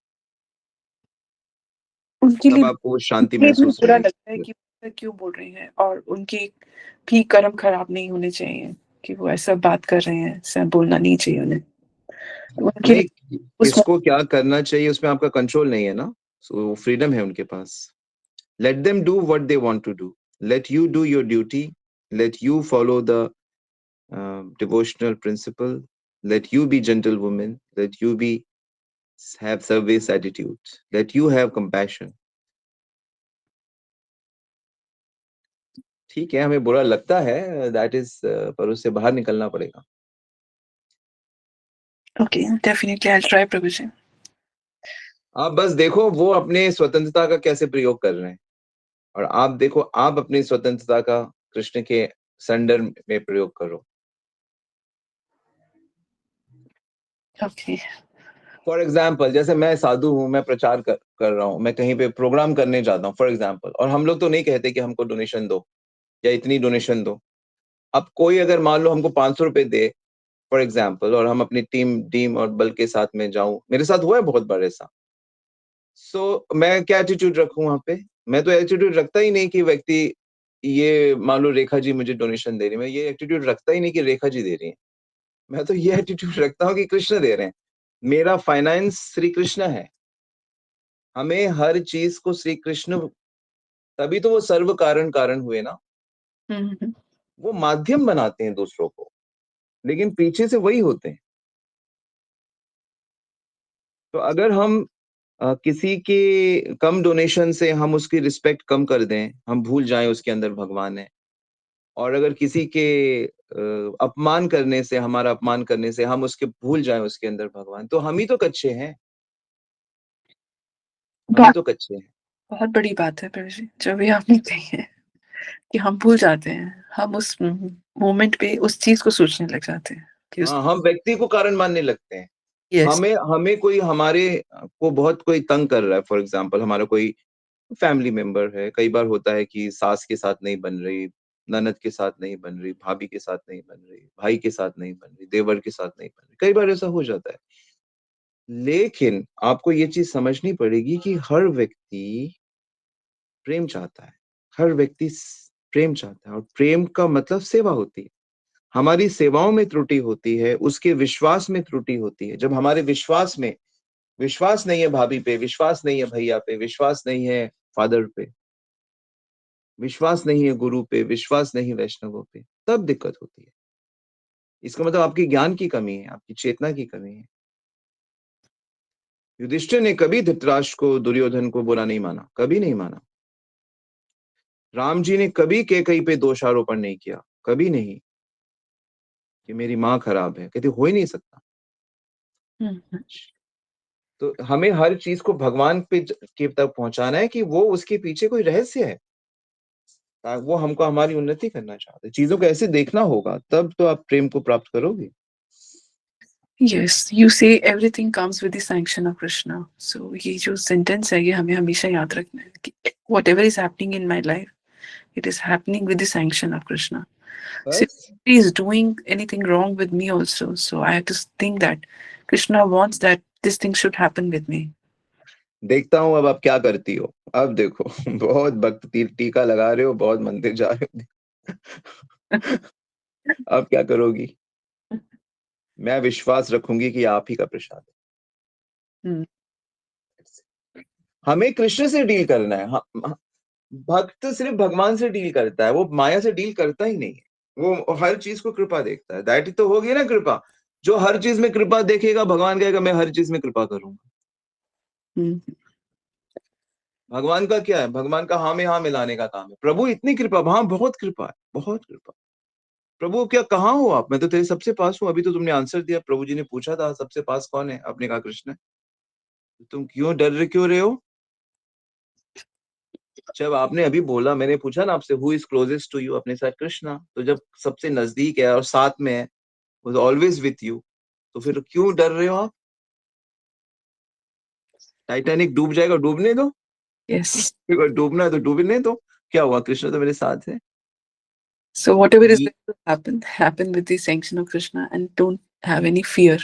उनके लिए तब आपको शांति भी महसूस बुरा होगी। लगता है कि वो क्यों बोल रहे हैं, और उनके भी कर्म खराब नहीं होने चाहिए कि वो ऐसा बात कर रहे हैं, ऐसा बोलना नहीं चाहिए उन्हें। उनके नहीं, लिए उस किसको क्या करना चाहिए उसमें आपका कंट्रोल नहीं है ना, सो फ्रीडम है उनके पास। Let them do what they want to do, let you do your duty, let you follow the devotional principle, let you be gentlewoman, let you be have service attitude, let you have compassion. ठीक है, हमें बुरा लगता है, that is, पर उससे बाहर निकलना पड़ेगा। ओके, डेफिनेटली आई ट्राई प्रभु जी। आप बस देखो वो अपने स्वतंत्रता का कैसे प्रयोग कर रहे हैं, और आप देखो आप अपनी स्वतंत्रता का कृष्ण के संडर में प्रयोग करो। ओके। फॉर एग्जाम्पल, जैसे मैं साधु हूँ, मैं प्रचार कर रहा हूँ, मैं कहीं पे प्रोग्राम करने जाता हूँ फॉर एग्जाम्पल, और हम लोग तो नहीं कहते कि हमको डोनेशन दो या इतनी डोनेशन दो। अब कोई अगर मान लो हमको 500 रुपए दे फॉर एग्जाम्पल, और हम अपनी टीम और बल के साथ में जाऊं, मेरे साथ हुआ है बहुत बार ऐसा। सो मैं क्या एटीट्यूड रखूं वहां पे? मैं तो एटीट्यूड रखता ही नहीं कि व्यक्ति, ये मान लो रेखा जी मुझे डोनेशन दे रही है, मैं ये एटीट्यूड रखता ही नहीं कि रेखा जी दे रही है। मैं तो ये एटीट्यूड रखता हूँ कि कृष्ण दे रहे हैं। मेरा फाइनेंस श्री कृष्ण है। हमें हर चीज को श्री कृष्ण, तभी तो वो सर्व कारण हुए ना। वो माध्यम बनाते हैं दूसरों को, लेकिन पीछे से वही होते हैं। तो अगर हम किसी के कम डोनेशन से हम उसकी रिस्पेक्ट कम कर दें, हम भूल जाएं उसके अंदर भगवान है, और अगर किसी के अपमान करने से, हमारा अपमान करने से हम उसके भूल जाएं उसके अंदर भगवान, तो हम ही तो कच्चे हैं, हम ही तो कच्चे हैं। बहुत बड़ी बात है प्रभु जी, जो भी आपने कही है, कि हम भूल जाते हैं, हम उस मोमेंट पे उस चीज को सोचने लग जाते हैं कि हाँ, हम व्यक्ति को कारण मानने लगते हैं। यस। हमें कोई हमारे को बहुत कोई तंग कर रहा है, फॉर एग्जाम्पल हमारा कोई फैमिली मेंबर है, कई बार होता है कि सास के साथ नहीं बन रही, ननद के साथ नहीं बन रही, भाभी के साथ नहीं बन रही, भाई के साथ नहीं बन रही, देवर के साथ नहीं बन रही, कई बार ऐसा हो जाता है। लेकिन आपको ये चीज समझनी पड़ेगी कि हर व्यक्ति प्रेम चाहता है, हर व्यक्ति प्रेम चाहता है, और प्रेम का मतलब सेवा होती है। हमारी सेवाओं में त्रुटि होती है, उसके विश्वास में त्रुटि होती है। जब हमारे विश्वास में विश्वास नहीं है भाभी पे, विश्वास नहीं है भैया पे, विश्वास नहीं है फादर पे, विश्वास नहीं है गुरु पे, विश्वास नहीं है वैष्णवों पे, तब दिक्कत होती है। इसका मतलब आपकी ज्ञान की कमी है, आपकी चेतना की कमी है। युधिष्ठिर ने कभी धृतराष्ट्र को, दुर्योधन को बुरा नहीं माना, कभी नहीं माना। राम जी ने कभी कैकेयी पे दोषारोपण नहीं किया, कभी नहीं कि मेरी माँ खराब है, कहते हो ही नहीं सकता। तो हमें हर चीज को भगवान पे के तक पहुंचाना है कि वो उसके पीछे कोई रहस्य है, वो हमको हमारी उन्नति करना चाहते हैं। चीजों को ऐसे देखना होगा, तब तो आप प्रेम को प्राप्त करोगे। Yes, you say everything comes with the sanction of Krishna. So ये जो sentence है ये हमें हमेशा याद रखना है कि whatever is happening in my life, it is happening with the sanction of Krishna. So if he is doing anything wrong with me also, so I have to think that Krishna wants that this thing should happen with me. देखता हूँ अब आप क्या करती हो। अब देखो बहुत भक्ति टीका लगा रहे हो, बहुत मंदिर जा रहे हो। अब क्या करोगी? मैं विश्वास रखूंगी कि आप ही का प्रसाद है। हमें कृष्ण से डील करना है। भक्त सिर्फ भगवान से डील करता है, वो माया से डील करता ही नहीं है। वो हर चीज को कृपा देखता है। दैट तो होगी ना कृपा। जो हर चीज में कृपा देखेगा, भगवान कहेगा मैं हर चीज में कृपा करूंगा। भगवान का क्या है? भगवान का हाँ में हाँ मिलाने का काम है। प्रभु इतनी कृपा, वहां बहुत कृपा है, बहुत कृपा। प्रभु क्या कहाँ हो आप? मैं तो तेरे सबसे पास हूँ। अभी तो तुमने आंसर दिया, प्रभु जी ने पूछा था सबसे पास कौन है, आपने कहा कृष्ण है। तुम क्यों डर रहे हो? जब आपने अभी बोला, मैंने पूछा ना आपसे who is closest to you, अपने साथ कृष्णा। तो जब सबसे नजदीक है और साथ में है, was always with you, तो फिर क्यों डर रहे हो आप? टाइटैनिक डूब जाएगा, डूबने दो। Yes. डूबना है तो डूबने दो। क्या हुआ? कृष्ण तो मेरे साथ है। So whatever is going to happen, happen with the sanction of Krishna and don't have any fear.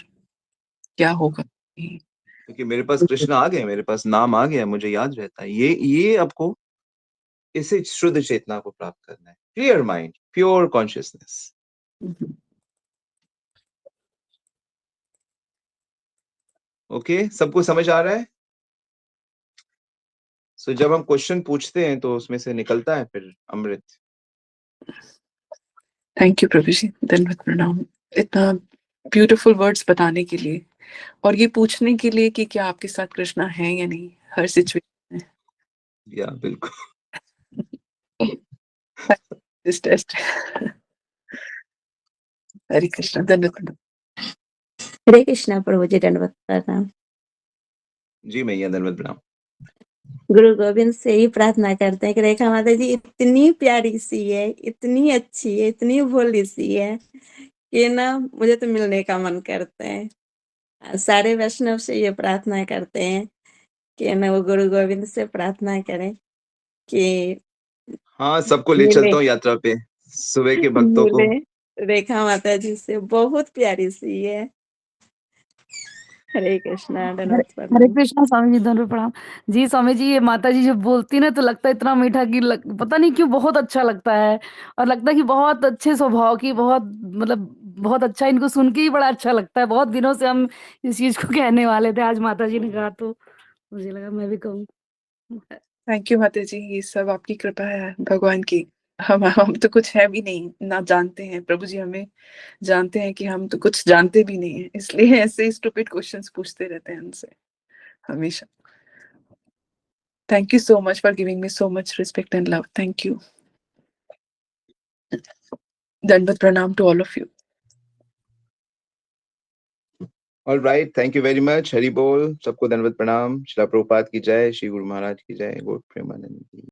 क्या होगा? क्योंकि मेरे पास कृष्ण आ गए, मेरे पास नाम आ गया, मुझे याद रहता है। ये आपको इसे शुद्ध चेतना को प्राप्त करना है। Clear mind, pure consciousness. Okay, सबको समझ आ रहा है? सो जब हम क्वेश्चन पूछते हैं तो उसमें से निकलता है फिर अमृत। थैंक यू प्रभु जी, धन्यवाद, प्रणाम, इतना ब्यूटीफुल वर्ड्स बताने के लिए और ये पूछने के लिए कि क्या आपके साथ कृष्णा है या नहीं हर सिचुएशन में। या बिल्कुल। This test. हरे कृष्णा, धन्यवाद। हरे कृष्णा प्रभु जी, दंडवत प्रणाम। जी मैया, धन्यवाद, प्रणाम। गुरु गोविंद से ही प्रार्थना करते हैं कि रेखा माता जी इतनी प्यारी सी है, इतनी अच्छी है, इतनी भोली सी है कि ना मुझे तो मिलने का मन करता है। सारे वैष्णव से ये प्रार्थना करते हैं कि ना वो गुरु गोविंद से प्रार्थना करें कि हाँ, सबको ले चलता हूँ यात्रा पे, सुबह के भक्तों को। रेखा माता जी से बहुत प्यारी सी है। हरे कृष्णा, हरे हरे कृष्णा स्वामी जी, धन्यवाद, प्रणाम। जी स्वामी जी, ये माता जी जब बोलती ना तो लगता है इतना मीठा कि पता नहीं क्यों बहुत अच्छा लगता है और लगता है कि बहुत अच्छे स्वभाव की, बहुत मतलब बहुत अच्छा, इनको सुन के ही बड़ा अच्छा लगता है। बहुत दिनों से हम इस चीज को कहने वाले थे, आज माता जी ने कहा तो मुझे लगा मैं भी कहूँ। थैंक यू माता जी, ये सब आपकी कृपा है भगवान की। हम तो कुछ है भी नहीं, ना जानते हैं। प्रभु जी हमें जानते हैं कि हम तो कुछ जानते भी नहीं है, इसलिए ऐसे स्टूपिड क्वेश्चंस पूछते रहते हैं हमसे हमेशा। Thank you so much for giving me so much respect and love. Thank you. दंडवत प्रणाम to all of you. All right, thank you very much. Hari बोल, सबको धन्यवाद, प्रणाम। श्रील प्रभुपाद की जय, श्री गुरु महाराज की जय, गौर प्रेमानंद की।